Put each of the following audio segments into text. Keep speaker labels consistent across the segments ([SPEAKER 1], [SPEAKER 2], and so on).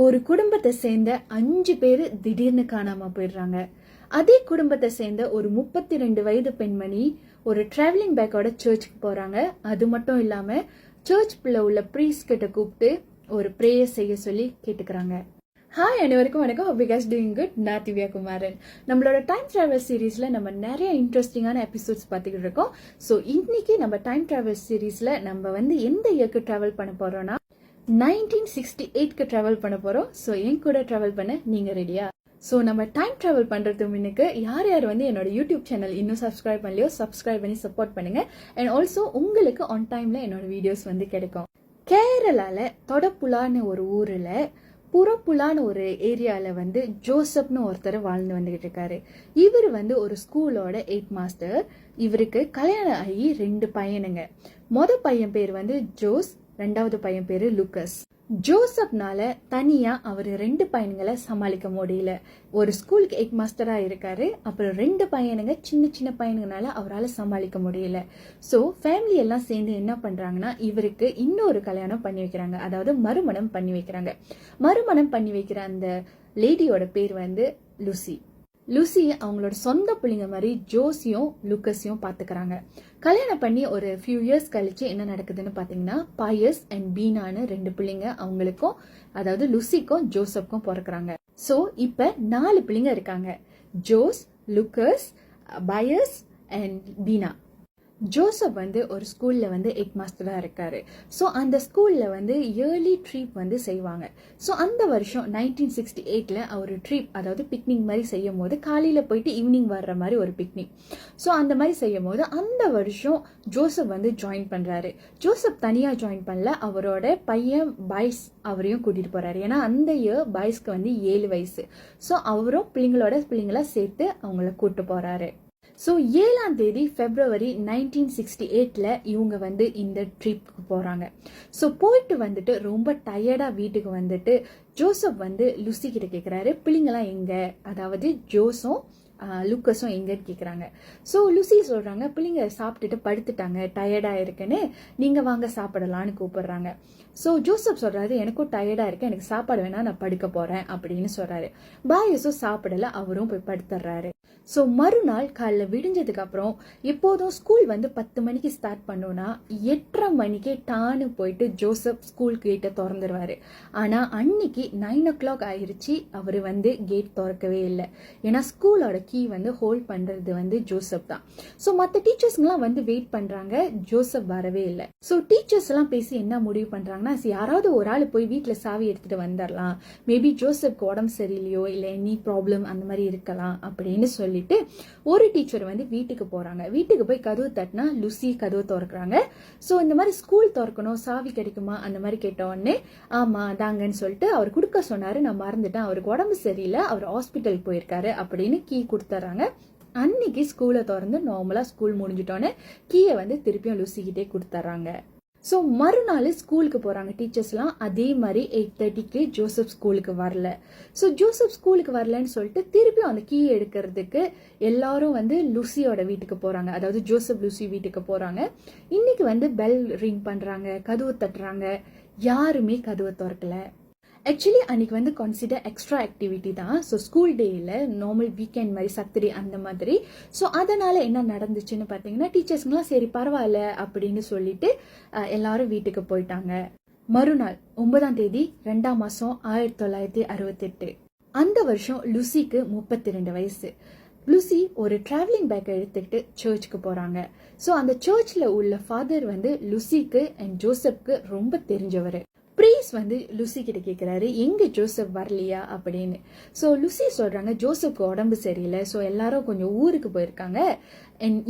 [SPEAKER 1] ஒரு குடும்பத்தை சேர்ந்த 5 பேரு திடீர்னு காணாம போயிடுறாங்க. அதே குடும்பத்தை சேர்ந்த ஒரு 32 வயது பெண்மணி ஒரு டிராவலிங் பேக்கோட சர்ச்சுக்கு போறாங்க. அது மட்டும் இல்லாம சர்ச்சுக்குள்ள உள்ள ப்ரீஸ்ட் கிட்ட கூப்பிட்டு ஒரு ப்ரேயர் செய்ய சொல்லி கேட்டுக்கிறாங்க. ஹாய், அனைவருக்கும் வணக்கம். Hope you guys doing good. நான் திவ்யா குமாரன். நம்மளோட டைம் டிராவல் சீரீஸ்ல நம்ம நிறைய இன்ட்ரெஸ்டிங்கான எபிசோட்ஸ் பார்த்துக்கிட்டு இருக்கோம். ஸோ இன்னைக்கு நம்ம டைம் டிராவல் சீரீஸ்ல நம்ம எந்த இயர்க்கு டிராவல் பண்ண போறோம்னா 1968க்கு டிராவல் பண்ண போறோம். ஸோ என் கூட டிராவல் பண்ண நீங்க ரெடியா? ஸோ நம்ம டைம் டிராவல் பண்றதுக்கு முன்னுக்கு யார் என்னோட யூடியூப் சேனல் இன்னும் சப்ஸ்கிரைப் பண்ணலையோ சப்ஸ்கிரைப் பண்ணி சப்போர்ட் பண்ணுங்க. அண்ட் ஆல்சோ உங்களுக்கு ஆன் டைம்ல என்னோட வீடியோஸ் கிடைக்கும். கேரளால தொடப்புலான்னு ஒரு ஊர்ல புறப்புலான்னு ஒரு ஏரியால ஜோசப்னு ஒருத்தர் வாழ்ந்து வந்துகிட்டு இருக்காரு. இவர் ஒரு ஸ்கூலோட 8th மாஸ்டர். இவருக்கு கல்யாணம் ஆகி 2 பையனுங்க. பையன் பேர் ஜோஸ், 2வது பையன் பேரு லூக்கஸ். ஜோசப்னால தனியா அவர் 2 பையன்களை சமாளிக்க முடியல. ஒரு ஸ்கூலுக்கு 8th மாஸ்டரா இருக்காரு, அப்புறம் 2 பையனுங்க சின்ன சின்ன பையனுங்கனால அவரால் சமாளிக்க முடியல. ஸோ ஃபேமிலி எல்லாம் சேர்ந்து என்ன பண்றாங்கன்னா இவருக்கு இன்னொரு கல்யாணம் பண்ணி வைக்கிறாங்க. அதாவது மறுமணம் பண்ணி வைக்கிறாங்க. மறுமணம் பண்ணி வைக்கிற அந்த லேடியோட பேர் லூசி. லூசி அவங்களோட சொந்த பிள்ளைங்க மாதிரி ஜோஸையும் லூக்கஸையும் பாத்துக்கிறாங்க. கல்யாணம் பண்ணி ஒரு ஃபியூ இயர்ஸ் கழிச்சு என்ன நடக்குதுன்னு பாத்தீங்கன்னா பயஸ் அண்ட் பீனான்னு 2 பிள்ளைங்க அவங்களுக்கும், அதாவது லூசிக்கும் ஜோசப்க்கும் பிறக்கிறாங்க. சோ இப்ப 4 பிள்ளைங்க இருக்காங்க. ஜோஸ், லூக்கஸ், பயஸ் அண்ட் பீனா. ஜோசப் ஒரு ஸ்கூல்ல 8th மாஸ்டரா இருக்காரு. ஸோ அந்த ஸ்கூல்ல இயர்லி ட்ரிப் செய்வாங்க. ஸோ அந்த வருஷம் 1968ல ஒரு ட்ரிப், அதாவது பிக்னிக் மாதிரி செய்யும் போது காலையில போயிட்டு ஈவினிங் வர்ற மாதிரி ஒரு பிக்னிக். ஸோ அந்த மாதிரி செய்யும் போது அந்த வருஷம் ஜோசப் ஜாயின் பண்றாரு. ஜோசப் தனியா ஜாயின் பண்ணல, அவரோட பையன் பாய்ஸ் அவரையும் கூட்டிட்டு போறாரு. ஏன்னா அந்த இயர் பாய்ஸ்க்கு 7 வயசு. ஸோ அவரும் பிள்ளைங்களா சேர்த்து அவங்கள கூட்டு போறாரு. ஸோ 7ஆம் தேதி February 1968ல இவங்க இந்த ட்ரிப்புக்கு போறாங்க. ஸோ போயிட்டு ரொம்ப டயர்டா வீட்டுக்கு ஜோசப் லூசி கிட்ட கேட்கிறாரு, பிள்ளைங்களாம் எங்க, அதாவது ஜோஸும் லூக்கஸும் எங்கன்னு கேட்குறாங்க. ஸோ லூசி சொல்றாங்க, பிள்ளைங்க சாப்பிட்டுட்டு படுத்துட்டாங்க, டயர்டா இருக்குன்னு, நீங்க வாங்க சாப்பிடலான்னு கூப்பிடுறாங்க. ஸோ ஜோசப் சொல்றாரு, எனக்கும் டயர்டா இருக்கு, எனக்கு சாப்பாடு வேணா, நான் படுக்க போறேன் அப்படின்னு சொல்றாரு. பாயஸும் சாப்பிடல, அவரும் போய் படுத்துறாரு. ஸோ மறுநாள் காலைல விடிஞ்சதுக்கு அப்புறம் எப்போதும் ஸ்கூல் 10 மணிக்கு ஸ்டார்ட் பண்ணோம்னா 8:30 மணிக்கே டான்னு போயிட்டு ஜோசப் ஸ்கூல் கேட்டை திறந்துருவாரு. ஆனா அன்னைக்கு 9 o'clock ஆயிருச்சு, அவரு கேட் திறக்கவே இல்லை. ஏன்னா ஸ்கூலோட கீ ஹோல்ட் பண்றது ஜோசப் தான். ஸோ மற்ற டீச்சர்ஸ்லாம் வெயிட் பண்றாங்க, ஜோசப் வரவே இல்லை. ஸோ டீச்சர்ஸ் எல்லாம் பேசி என்ன முடிவு பண்றாங்கன்னா, யாராவது ஒரு ஆள் போய் வீட்டுல சாவி எடுத்துட்டு வந்துடலாம், மேபி ஜோசப்க்கு உடம்பு சரியில்லையோ இல்ல எனி ப்ராப்ளம் அந்த மாதிரி இருக்கலாம் அப்படின்னு சொல்லிட்டு ஒரு டீச்சர் வீட்டுக்கு போறாங்க. வீட்டுக்கு போய் கதவு தட்டினா லூசி கதவு திறக்கிறாங்க. சோ இந்த மாதிரி ஸ்கூல் திறக்கணும், சாவி கிடைக்குமா அந்த மாதிரி கேட்ட உடனே ஆமா தாங்கன்னு சொல்லிட்டு அவர் கொடுக்க சொன்னாரு. நான் மறந்துட்டேன், அவருக்கு உடம்பு சரியில்லை, அவர் ஹாஸ்பிட்டல் போயிருக்காரு அப்படின்னு கீ கொடுத்துறாங்க. அன்னைக்கு ஸ்கூலை திறந்து நார்மலா ஸ்கூல் முடிஞ்சிட்டோன்னு கீயை திருப்பியும் லூசி கிட்டே கொடுத்துறாங்க. ஸோ மறுநாள் ஸ்கூலுக்கு போறாங்க டீச்சர்ஸ்லாம். அதே மாதிரி 8:30க்கு ஜோசப் ஸ்கூலுக்கு வரல. ஸோ ஜோசப் ஸ்கூலுக்கு வரலன்னு சொல்லிட்டு திருப்பியும் அந்த கீ எடுக்கிறதுக்கு எல்லாரும் லூசியோட வீட்டுக்கு போறாங்க. அதாவது ஜோசப் லூசி வீட்டுக்கு போறாங்க. இன்னைக்கு பெல் ரிங் பண்றாங்க, கதவு தட்டுறாங்க, யாருமே கதவை திறக்கல. ஆக்சுவலி அன்னைக்கு கன்சிடர் எக்ஸ்ட்ரா ஆக்டிவிட்டி தான். ஸோ ஸ்கூல் டேயில் நார்மல் வீக்கெண்ட் மாதிரி சத்துரி அந்த மாதிரி. ஸோ அதனால என்ன நடந்துச்சுன்னு பார்த்தீங்கன்னா, டீச்சர்ஸ்ங்களாம் சரி பரவாயில்ல அப்படின்னு சொல்லிட்டு எல்லாரும் வீட்டுக்கு போயிட்டாங்க. மறுநாள் 9ஆம் தேதி 2ஆம் மாசம் 1968. அந்த வருஷம் லூசிக்கு 32 வயசு. லூசி ஒரு டிராவலிங் பேக் எடுத்துக்கிட்டு சர்ச்சுக்கு போறாங்க. ஸோ அந்த சர்ச்ல உள்ள ஃபாதர் லூசிக்கு அண்ட் ஜோசப்க்கு ரொம்ப தெரிஞ்சவர். பிரீஸ் லூசி கிட்ட கேட்கிறாரு, எங்க ஜோசப் வரலையா அப்படின்னு. ஸோ லூசி சொல்றாங்க, ஜோசப்க்கு உடம்பு சரியில்லை, ஸோ எல்லாரும் கொஞ்சம் ஊருக்கு போயிருக்காங்க,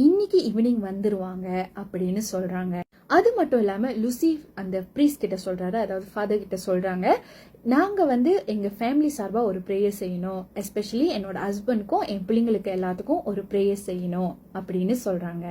[SPEAKER 1] இன்னைக்கு ஈவினிங் வந்துருவாங்க அப்படின்னு சொல்றாங்க. அது மட்டும் இல்லாம லூசி அந்த பிரீஸ் கிட்ட சொல்றாரு, அதாவது ஃபாதர் கிட்ட சொல்றாங்க, நாங்க எங்க ஃபேமிலி சார்பா ஒரு ப்ரேயர் செய்யணும், எஸ்பெஷலி என்னோட ஹஸ்பண்ட்க்கும் என் பிள்ளைங்களுக்கு எல்லாத்துக்கும் ஒரு ப்ரேயர் செய்யணும் அப்படின்னு சொல்றாங்க.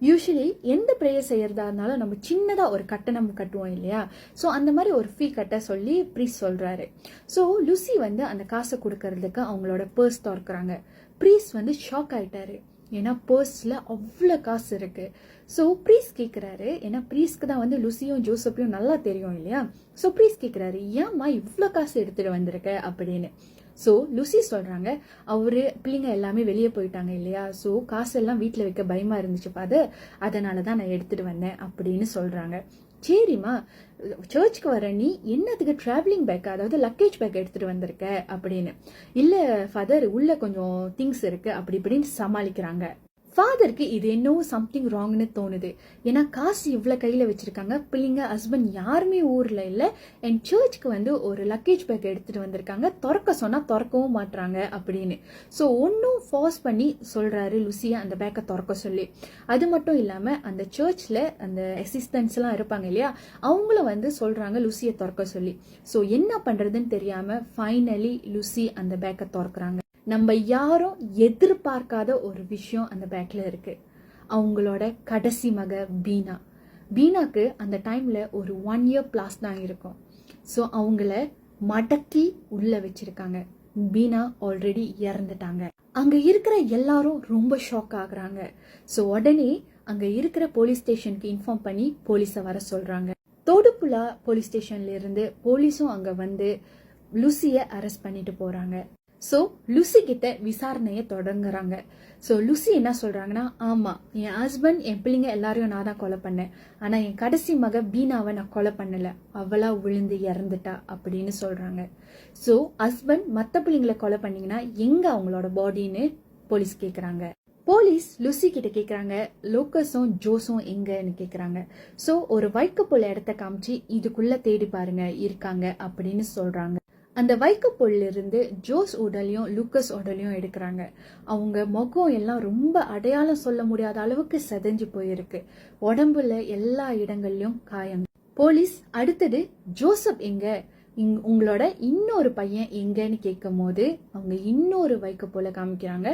[SPEAKER 1] யூஸ்வலி எந்த ப்ரேயர் செய்யறதா இருந்தாலும் நம்ம சின்னதா ஒரு கட்டணம் கட்டுவோம் இல்லையா? ஸோ அந்த மாதிரி ஒரு ஃபீ கட்ட சொல்லி ப்ரீஸ் சொல்றாரு. ஸோ லூசி அந்த காசை கொடுக்கறதுக்கு அவங்களோட பர்ஸ் திறக்கிறாங்க. ப்ரீஸ் ஷாக் ஆயிட்டாரு. ஏன்னா பர்ஸ்ல அவ்வளோ காசு இருக்கு. ஸோ ப்ரீஸ் கேட்குறாரு, ஏன்னா ப்ரீஸ்க்கு தான் வந்து லுசியும் ஜோசப்பையும் நல்லா தெரியும் இல்லையா. ஸோ ப்ரீஸ் கேட்குறாரு, ஏம்மா இவ்வளோ காசு எடுத்துகிட்டு வந்திருக்க அப்படின்னு. ஸோ லுசி சொல்கிறாங்க, பிள்ளைங்க எல்லாமே வெளியே போயிட்டாங்க இல்லையா, ஸோ காசெல்லாம் வீட்டில் வைக்க பயமாக இருந்துச்சு ஃபாதர், அதனால தான் நான் எடுத்துகிட்டு வந்தேன் அப்படின்னு சொல்கிறாங்க. சரிம்மா, சர்ச்சுக்கு வர நீ என்னத்துக்கு ட்ராவலிங் பேக், அதாவது லக்கேஜ் பேக் எடுத்துகிட்டு வந்திருக்க அப்படின்னு. இல்லை ஃபாதர், உள்ள கொஞ்சம் திங்ஸ் இருக்குது அப்படி இப்படின்னு சமாளிக்கிறாங்க. ஃபாதருக்கு இது என்னவோ சம்திங் ராங்னு தோணுது. ஏன்னா காசு இவ்வளோ கையில் வச்சுருக்காங்க, பிள்ளைங்க ஹஸ்பண்ட் யாருமே ஊரில் இல்லை, என் சர்ச்சுக்கு வந்து ஒரு லக்கேஜ் பேக் எடுத்துகிட்டு வந்திருக்காங்க, திறக்க சொன்னால் திறக்கவும் மாட்டுறாங்க அப்படின்னு. ஸோ ஒன்றும் ஃபோர்ஸ் பண்ணி சொல்கிறாரு லுசியை அந்த பேக்கை திறக்க சொல்லி. அது மட்டும் இல்லாமல் அந்த சர்ச்சில் அந்த அசிஸ்டன்ஸ்லாம் இருப்பாங்க இல்லையா, அவங்கள வந்து சொல்கிறாங்க லுசியை திறக்க சொல்லி. ஸோ என்ன பண்ணுறதுன்னு தெரியாமல் ஃபைனலி லுசி அந்த பேக்கை திறக்கிறாங்க. நம்ம யாரும் எதிர்பார்க்காத ஒரு விஷயம் அந்த பேக்ல இருக்கு. அவங்களோட கடைசி மக பீனாக்கு அந்த டைம்ல ஒரு 1 year plus தான் இருக்கும். ஸோ அவங்கள மடக்கி உள்ள வச்சிருக்காங்க. பீனா ஆல்ரெடி இறந்துட்டாங்க. அங்க இருக்கிற எல்லாரும் ரொம்ப ஷாக் ஆகுறாங்க. ஸோ உடனே அங்க இருக்கிற போலீஸ் ஸ்டேஷனுக்கு இன்ஃபார்ம் பண்ணி போலீஸை வர சொல்றாங்க. தோடுப்புலா போலீஸ் ஸ்டேஷன்ல இருந்து போலீஸும் அங்க வந்து லுசியை அரெஸ்ட் பண்ணிட்டு போறாங்க. ஸோ லுசி கிட்ட விசாரணையை தொடங்குறாங்க. ஸோ லுசி என்ன சொல்றாங்கன்னா, ஆமா, என் ஹஸ்பண்ட் என் பிள்ளைங்க எல்லாரையும் நான் தான் கொலை பண்ணேன், ஆனா என் கடைசி மக பீனாவை நான் கொலை பண்ணல, அவளா விழுந்து இறந்துட்டா அப்படின்னு சொல்றாங்க. ஸோ ஹஸ்பண்ட் மற்ற பிள்ளைங்களை கொலை பண்ணீங்கன்னா எங்க அவங்களோட பாடின்னு போலீஸ் கேட்குறாங்க. போலீஸ் லுசி கிட்ட கேட்குறாங்க, லோக்கஸும் ஜோஸும் எங்கன்னு கேட்குறாங்க. ஸோ ஒரு வைக்கப்போல இடத்த காமிச்சு இதுக்குள்ள தேடி பாருங்க இருக்காங்க அப்படின்னு சொல்றாங்க. அந்த வைக்கப்பொருள் இருந்து ஜோஸ் உடலையும் லூக்கஸ் உடலையும் எடுக்கிறாங்க. அவங்க முகம் எல்லாம் ரொம்ப அடையாளம் சொல்ல முடியாத அளவுக்கு செதஞ்சு போயிருக்கு. உடம்புல எல்லா இடங்கள்லயும் காயம். போலீஸ் அடுத்தது ஜோசப் எங்க, உங்களோட இன்னொரு பையன் எங்கன்னு கேட்கும் போது அவங்க இன்னொரு வைக்கப்போல காமிக்கிறாங்க,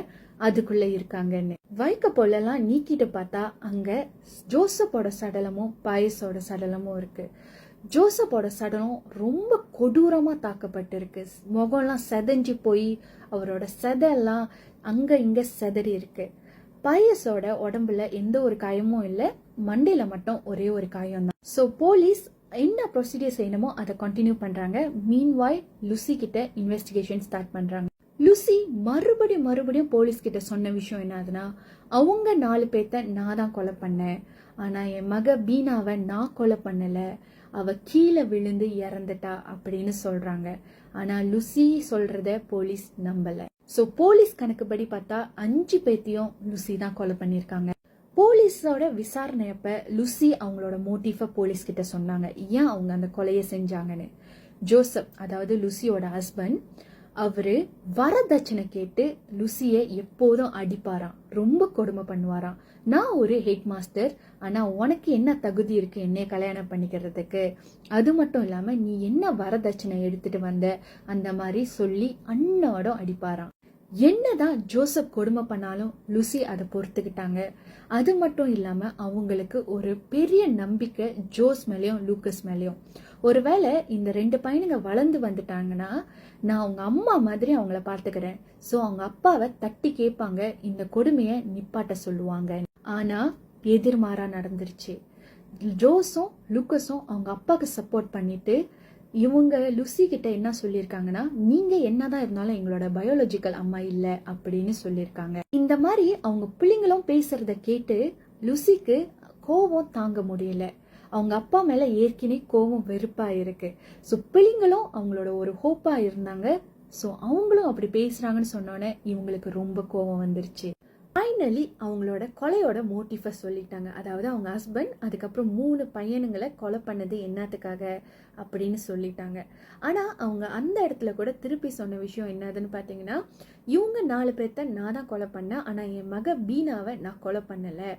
[SPEAKER 1] அதுக்குள்ள இருக்காங்கன்னு. வைக்கப்போலாம் நீக்கிட்டு பார்த்தா அங்க ஜோசப்போட சடலமும் பாயஸோட சடலமும் இருக்கு. ஜோசப்போட சடலம் ரொம்ப கொடூரமா தாக்கப்பட்டிருக்கு. முகம்லாம் செதஞ்சு போய் அவரோட செதெல்லாம் அங்க இங்க செதறி இருக்கு. பாயஸோட உடம்புல எந்த ஒரு காயமும் இல்லை, மண்டையில மட்டும் ஒரே ஒரு காயம் தான். ஸோ போலீஸ் என்ன ப்ரொசீஜர் செய்யணுமோ அதை கண்டினியூ பண்றாங்க. மீன்வாய் லுசி கிட்ட இன்வெஸ்டிகேஷன் ஸ்டார்ட் பண்றாங்க. லுசி மறுபடியும் போலீஸ் கிட்ட சொன்ன விஷயம் என்னதுன்னா, அவங்க 4 பேர்த்த நான் தான் கொலை பண்ணேன், ஆனா என் மக பீனாவை நான் கொலை பண்ணல, அவ கீழே விழுந்து இறந்துட்டா அப்படின்னு சொல்றாங்க. ஆனா லுசி சொல்றத போலீஸ் நம்பல. சோ போலீஸ் கணக்குப்படி பார்த்தா 5 பேர்த்தையும் லுசி தான் கொலை பண்ணிருக்காங்க. போலீஸோட விசாரணையப்ப லுசி அவங்களோட மோட்டிவ போலீஸ் கிட்ட சொன்னாங்க, ஏன் அவங்க அந்த கொலையை செஞ்சாங்கன்னு. ஜோசப், அதாவது லுசியோட ஹஸ்பண்ட், அவரு வரதட்சணை கேட்டு லுசிய எப்போதும் அடிப்பாராம், ரொம்ப கொடுமை பண்ணுவாராம். நான் ஒரு ஹெட் மாஸ்டர், ஆனா உனக்கு என்ன தகுதி இருக்கு என்னைய கல்யாணம் பண்ணிக்கிறதுக்கு, அது மட்டும் இல்லாம நீ என்ன வரதட்சணை எடுத்துட்டு வந்த, அந்த மாதிரி சொல்லி அண்ணாடம் அடிப்பாராம். என்னதான் ஜோசப் கொடுமை பண்ணாலும் லுசி அதை பொறுத்துக்கிட்டாங்க. அது மட்டும் இல்லாம அவங்களுக்கு ஒரு பெரிய நம்பிக்கை ஜோஸ் மேலேயும் லூக்கஸ் மேலேயும். ஒருவேளை இந்த 2 பையனுங்க வளர்ந்து வந்துட்டாங்கன்னா நான் அவங்க அம்மா மாதிரி அவங்கள பார்த்துக்கிறேன், ஸோ அவங்க அப்பாவை தட்டி கேட்பாங்க, இந்த கொடுமையை நிப்பாட்ட சொல்லுவாங்க. ஆனா எதிர்மாறா நடந்துருச்சு. ஜோஸும் லூக்கஸும் அவங்க அப்பாவுக்கு சப்போர்ட் பண்ணிட்டு இவங்க லுசி கிட்ட என்ன சொல்லியிருக்காங்கன்னா, நீங்க என்னதான் இருந்தாலும் எங்களோட பயாலஜிக்கல் அம்மா இல்ல அப்படின்னு சொல்லியிருக்காங்க. இந்த மாதிரி அவங்க பிள்ளைங்களும் பேசுறத கேட்டு லுசிக்கு கோபம் தாங்க முடியல. அவங்க அப்பா மேல ஏற்கனவே கோபம் வெறுப்பா இருக்கு. ஸோ பிள்ளைங்களும் அவங்களோட ஒரு ஹோப்பா இருந்தாங்க. ஸோ அவங்களும் அப்படி பேசுறாங்கன்னு சொன்னோன்னே இவங்களுக்கு ரொம்ப கோபம் வந்துருச்சு. ஃபைனலி அவங்களோட கொலையோட மோட்டிஃபை சொல்லிட்டாங்க. அதாவது அவங்க ஹஸ்பண்ட் அதுக்கப்புறம் 3 பையனுங்களை கொலை பண்ணது என்னத்துக்காக அப்படின்னு சொல்லிட்டாங்க. ஆனால் அவங்க அந்த இடத்துல கூட திருப்பி சொன்ன விஷயம் என்னதுன்னு பார்த்தீங்கன்னா, இவங்க 4 பேர்த்த நான் தான் கொலை பண்ணேன், ஆனால் என் மக பீனாவை நான் கொலை பண்ணலை,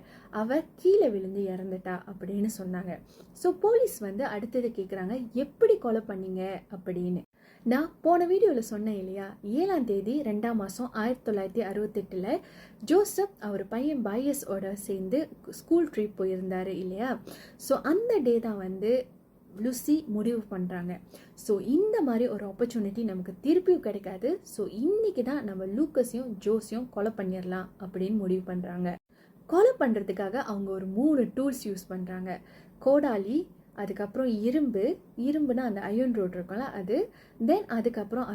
[SPEAKER 1] அவ கீழே விழுந்து இறந்துட்டா அப்படின்னு சொன்னாங்க. ஸோ போலீஸ் வந்து அடுத்தது கேட்குறாங்க, எப்படி கொலை பண்ணீங்க அப்படின்னு. நான் போன வீடியோவில் சொன்னேன் இல்லையா, 7ஆம் தேதி 2ஆம் மாதம் 1968 ஜோசப் அவர் பையன் பாயஸோட சேர்ந்து ஸ்கூல் ட்ரிப் போயிருந்தாரு இல்லையா. ஸோ அந்த டே தான் வந்து லுசி முடிவு பண்ணுறாங்க. ஸோ இந்த மாதிரி ஒரு ஆப்பர்ச்சுனிட்டி நமக்கு திருப்பியும் கிடைக்காது, ஸோ இன்னைக்கு தான் நம்ம லூக்கஸையும் ஜோஸையும் கொலை பண்ணிடலாம் அப்படின்னு முடிவு பண்ணுறாங்க. கொலை பண்ணுறதுக்காக அவங்க ஒரு 3 டூல்ஸ் யூஸ் பண்ணுறாங்க. கோடாலி, அதுக்கப்புறம் இரும்புனா அந்த அயர்ன் ரோட் இருக்கும்ல அது, தென் அதுக்கப்புறம்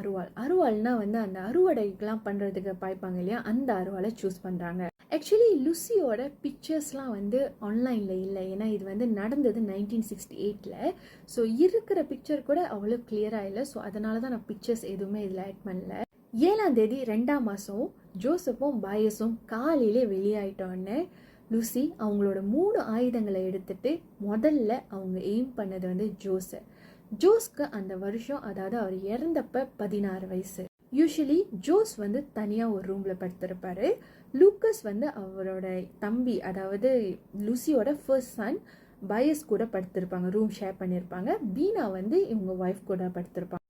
[SPEAKER 1] அருவாள்னா வந்து அந்த அறுவடைக்கெலாம் பண்ணுறதுக்கு பாய்ப்பாங்க இல்லையா, அந்த அருவாளை சூஸ் பண்ணுறாங்க. ஆக்சுவலி லுசியோட பிக்சர்ஸ்லாம் வந்து ஆன்லைனில் இல்லை, ஏன்னா இது வந்து நடந்தது 1968. ஸோ இருக்கிற பிக்சர் கூட அவ்வளோ கிளியராக இல்லை. ஸோ அதனால தான் நான் பிக்சர்ஸ் எதுவுமே இதில் ஆட் பண்ணல. 7ஆம் தேதி 2ஆம் மாதம் ஜோசப்பும் பாயஸும் காலையிலே வெளியாயிட்டோன்னே லுசி அவங்களோட 3 ஆயுதங்களை எடுத்துட்டு முதல்ல அவங்க எய்ம் பண்ணது வந்து ஜோஸ்க்கு அந்த வருஷம், அதாவது அவர் இறந்தப்ப 16 வயசு. யூஸ்வலி ஜோஸ் வந்து தனியாக ஒரு ரூமில் படுத்திருப்பாரு. லூக்கஸ் வந்து அவரோட தம்பி, அதாவது லுசியோட ஃபர்ஸ்ட் சன் பயஸ் கூட படுத்திருப்பாங்க, ரூம் ஷேர் பண்ணியிருப்பாங்க. பீனா வந்து இவங்க ஒய்ஃப் கூட படுத்திருப்பாங்க.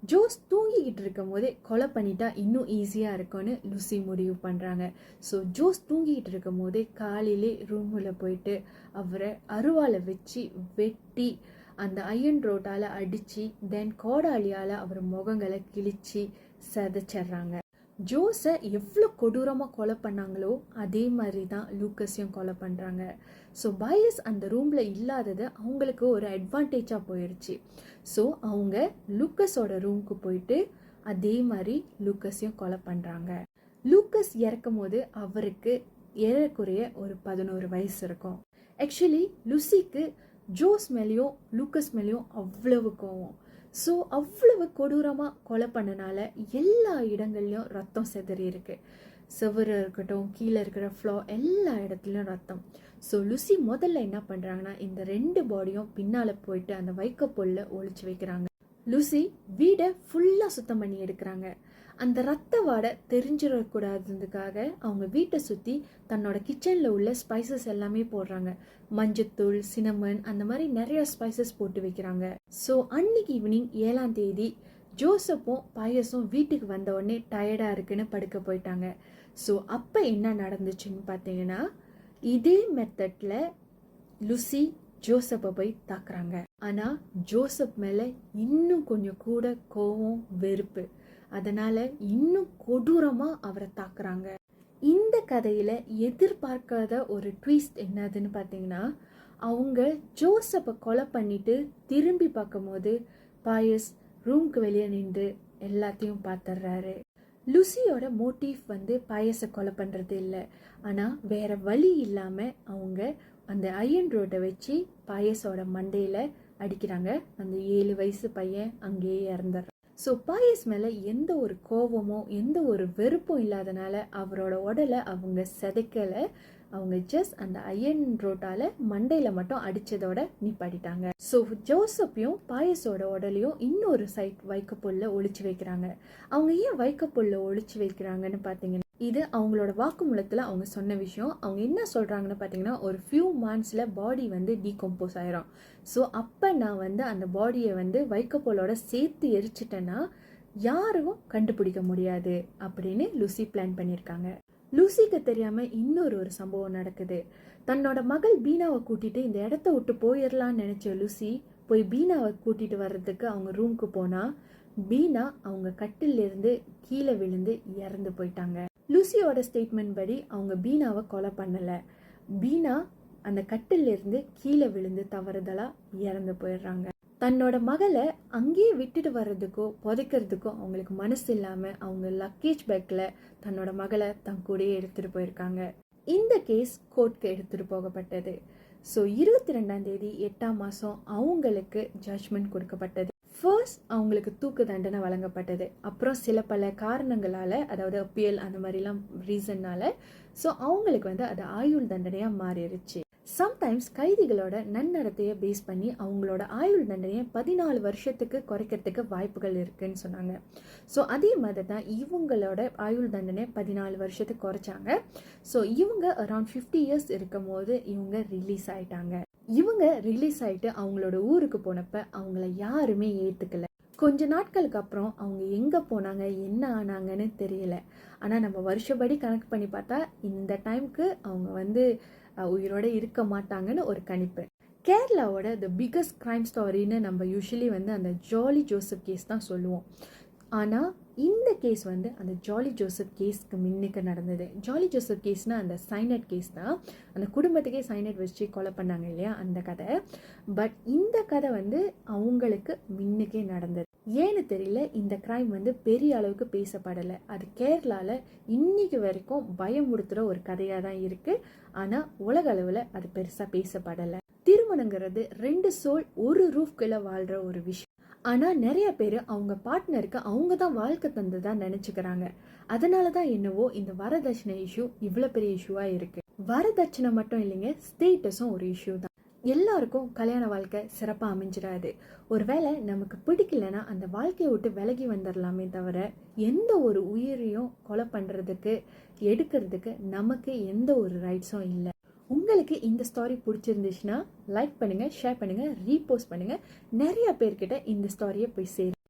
[SPEAKER 1] ஜோஸ் தூங்கிக்கிட்டு இருக்கும் போதே கொலை பண்ணிட்டா இன்னும் ஈஸியாக இருக்கும்னு லுசி முடிவு பண்ணுறாங்க. ஸோ ஜோஸ் தூங்கிக்கிட்டு இருக்கும் போதே காலையிலே ரூமில் போயிட்டு அவரை அருவாளை வச்சு வெட்டி அந்த அயர்ன் ரோட்டால் அடித்து தென் கோடாலியால் அவர் முகங்களை கிழிச்சு சதைச்சிட்றாங்க. ஜோஸை எவ்வளோ கொடூரமாக கொலை பண்ணாங்களோ அதே மாதிரி தான் லூக்கஸையும் கொலை பண்ணுறாங்க. ஸோ பயஸ் அந்த ரூமில் இல்லாதது அவங்களுக்கு ஒரு அட்வான்டேஜாக போயிடுச்சு. ஸோ அவங்க லூக்கஸோட ரூமுக்கு போயிட்டு அதே மாதிரி லூக்கஸையும் கொலை பண்ணுறாங்க. லூக்கஸ் இறக்கும் போது அவருக்கு ஏறக்குறைய ஒரு 11 வயசு இருக்கும். ஆக்சுவலி லுசிக்கு ஜோஸ் மேலேயும் லூக்கஸ் மேலேயும் அவ்வளவு கோவம். ஸோ அவ்வளவு கொடூரமாக கொலை பண்ணனால எல்லா இடங்கள்லையும் ரத்தம் செதறி இருக்கு. செவரு இருக்கட்டும், கீழே இருக்கிற ஃப்ளோ, எல்லா இடத்துலையும் ரத்தம். ஸோ லுசி முதல்ல என்ன பண்ணுறாங்கன்னா, இந்த 2 பாடியும் பின்னால் போயிட்டு அந்த வைக்கப்பொருளை ஒழிச்சு வைக்கிறாங்க. லுசி வீடை ஃபுல்லாக சுத்தம் பண்ணி எடுக்கிறாங்க. அந்த ரத்த வாடை தெரிஞ்சிடக்கூடாதுக்காக அவங்க வீட்டை சுற்றி தன்னோட கிச்சனில் உள்ள ஸ்பைசஸ் எல்லாமே போடுறாங்க. மஞ்சத்தூள், சினமன், அந்த மாதிரி நிறைய ஸ்பைசஸ் போட்டு வைக்கிறாங்க. ஸோ அன்னைக்கு ஈவினிங் 7ஆம் தேதி ஜோசப்பும் பயஸும் வீட்டுக்கு வந்த உடனே டயர்டாக இருக்குன்னு படுக்க போயிட்டாங்க. ஸோ அப்போ என்ன நடந்துச்சுன்னு பார்த்தீங்கன்னா, இதே மெத்தடில் லுசி ஜோசப்பை போய் தாக்குறாங்க. ஆனால் ஜோசப் மேலே இன்னும் கொஞ்சம் கூட கோவம், வெறுப்பு, அதனால இன்னும் கொடூரமா அவரை தாக்குறாங்க. இந்த கதையில எதிர்பார்க்காத ஒரு ட்விஸ்ட் என்னதுன்னு பார்த்தீங்கன்னா, அவங்க ஜோசப்பை கொலை பண்ணிட்டு திரும்பி பார்க்கும்போது பயஸ் ரூம்க்கு வெளியே நின்று எல்லாத்தையும் பார்த்துடுறாரு. லுசியோட மோட்டிவ் வந்து பயஸை கொலை பண்ணுறது இல்லை, ஆனால் வேற வழி இல்லாமல் அவங்க அந்த அயர்ன் ரோட்டை வச்சு பயஸோட மண்டையில் அடிக்கிறாங்க. அந்த 7 வயசு பையன் அங்கேயே இறந்துடுறான். ஸோ பாயஸ் மேலே எந்த ஒரு கோபமோ எந்த ஒரு வெறுப்பும் இல்லாதனால அவரோட உடலை அவங்க செதைக்கலை. அவங்க ஜஸ்ட் அந்த அயர்ன் ரோட்டால் மண்டையில் மட்டும் அடித்ததோட நிப்பாட்டிட்டாங்க. ஸோ ஜோசப்பையும் பாயஸோட உடலையும் இன்னொரு சைட் வைக்கப்பொருளை ஒழிச்சு வைக்கிறாங்க. அவங்க ஏன் வைக்கப்பொருளை ஒழிச்சு வைக்கிறாங்கன்னு பார்த்தீங்கன்னா, இது அவங்களோட வாக்குமூலத்தில் அவங்க சொன்ன விஷயம். அவங்க என்ன சொல்கிறாங்கன்னு பார்த்தீங்கன்னா, ஒரு ஃபியூ மந்த்ஸில் பாடி வந்து டீகம்போஸ் ஆயிரும். ஸோ அப்போ நான் வந்து அந்த பாடியை வந்து வைக்கப்பொருளோட சேர்த்து எரிச்சிட்டேன்னா யாரும் கண்டுபிடிக்க முடியாது அப்படின்னு லுசி பிளான் பண்ணியிருக்காங்க. லூசிக்கு தெரியாமல் இன்னொரு சம்பவம் நடக்குது. தன்னோட மகள் பீனாவை கூட்டிட்டு இந்த இடத்த விட்டு போயிடலான்னு நினச்ச லுசி போய் பீனாவை கூட்டிட்டு வர்றதுக்கு அவங்க ரூமுக்கு போனால் பீனா அவங்க கட்டிலிருந்து கீழே விழுந்து இறந்து போயிட்டாங்க. லூசியோட ஸ்டேட்மெண்ட் படி அவங்க பீனாவை கொலை பண்ணலை. பீனா அந்த கட்டிலிருந்து கீழே விழுந்து தவறுதலா இறந்து போயிடுறாங்க. தன்னோட மகளை அங்கேயே விட்டுட்டு வர்றதுக்கோ புதைக்கிறதுக்கோ அவங்களுக்கு மனசு இல்லாமல் அவங்க லக்கேஜ் பேக்கில் தன்னோட மகளை தன் கூடயே எடுத்துகிட்டு போயிருக்காங்க. இந்த கேஸ் கோர்ட்க்கு எடுத்துகிட்டு போகப்பட்டது. ஸோ 22ஆம் தேதி 8ஆம் மாதம் அவங்களுக்கு ஜட்ஜ்மெண்ட் கொடுக்கப்பட்டது. ஃபர்ஸ்ட் அவங்களுக்கு தூக்கு தண்டனை வழங்கப்பட்டது. அப்புறம் சில பல காரணங்களால், அதாவது அப்பியல் அந்த மாதிரிலாம் ரீசன்னால ஸோ அவங்களுக்கு வந்து அது ஆயுள் தண்டனையாக மாறிடுச்சு. சம்டைம்ஸ் கைதிகளோட நன்னடத்தையை பேஸ் பண்ணி அவங்களோட ஆயுள் தண்டனையை 14 வருஷத்துக்கு குறைக்கிறதுக்கு வாய்ப்புகள் இருக்குன்னு சொன்னாங்க. ஸோ அதே மாதிரி தான் இவங்களோட ஆயுள் தண்டனை 14 வருஷத்துக்கு குறைச்சாங்க. ஸோ இவங்க அரௌண்ட் 50 இயர்ஸ் இருக்கும் போது இவங்க ரிலீஸ் ஆயிட்டாங்க. இவங்க ரிலீஸ் ஆயிட்டு அவங்களோட ஊருக்கு போனப்ப அவங்கள யாருமே ஏற்றுக்கல. கொஞ்ச நாட்களுக்கு அப்புறம் அவங்க எங்கே போனாங்க, என்ன ஆனாங்கன்னு தெரியல. ஆனால் நம்ம வருஷப்படி கணக்கு பண்ணி பார்த்தா இந்த டைமுக்கு அவங்க வந்து உயிரோட இருக்க மாட்டாங்கன்னு ஒரு கணிப்பு. கேரளாவோட த பிக்கஸ்ட் கிரைம் ஸ்டோரின்னு நம்ம யூஸ்வலி வந்து அந்த ஜாலி ஜோசப் கேஸ் தான் சொல்லுவோம். ஆனால் இந்த கேஸ் வந்து அந்த ஜாலி ஜோசப் கேஸ்க்கு முன்னுக்கு நடந்தது. ஜாலி ஜோசப் கேஸ்னால் அந்த சைனட் கேஸ் தான். அந்த குடும்பத்துக்கே சைனட் வச்சு கொலை பண்ணாங்க இல்லையா, அந்த கதை. பட் இந்த கதை வந்து அவங்களுக்கு முன்னுக்கே நடந்தது. ஏன்னு தெரியல, இந்த கிரைம் வந்து பெரிய அளவுக்கு பேசப்படலை. அது கேரளாவில் இன்னைக்கு வரைக்கும் பயமுறுத்துகிற ஒரு கதையாக தான் இருக்குது. ஆனால் உலக அளவில் அது பெருசாக பேசப்படலை. திருமணங்கிறது 2 சோல் ஒரு ரூஃப்குள்ளே வாழ்கிற ஒரு விஷயம். ஆனால் நிறைய பேர் அவங்க பார்ட்னருக்கு அவங்க தான் வாழ்க்கை தந்ததா நினச்சிக்கிறாங்க. அதனால தான் என்னவோ இந்த வரதட்சணை இஷ்யூ இவ்வளோ பெரிய இஷ்யூவாக இருக்குது. வரதட்சணை மட்டும் இல்லைங்க, ஸ்டேட்டஸும் ஒரு இஷ்யூ தான். எல்லாருக்கும் கல்யாண வாழ்க்கை சிறப்பாக அமைஞ்சிடாது. ஒருவேளை நமக்கு பிடிக்கலன்னா அந்த வாழ்க்கையை விட்டு விலகி வந்துடலாமே தவிர எந்த ஒரு உயிரையும் கொலை பண்ணுறதுக்கு எடுக்கிறதுக்கு நமக்கு எந்த ஒரு ரைட்ஸும் இல்லை. உங்களுக்கு இந்த ஸ்டோரி பிடிச்சிருந்துச்சுன்னா லைக் பண்ணுங்கள், ஷேர் பண்ணுங்கள், ரீபோஸ்ட் பண்ணுங்கள். நிறைய பேர்கிட்ட இந்த ஸ்டோரியை போய் சேரும்.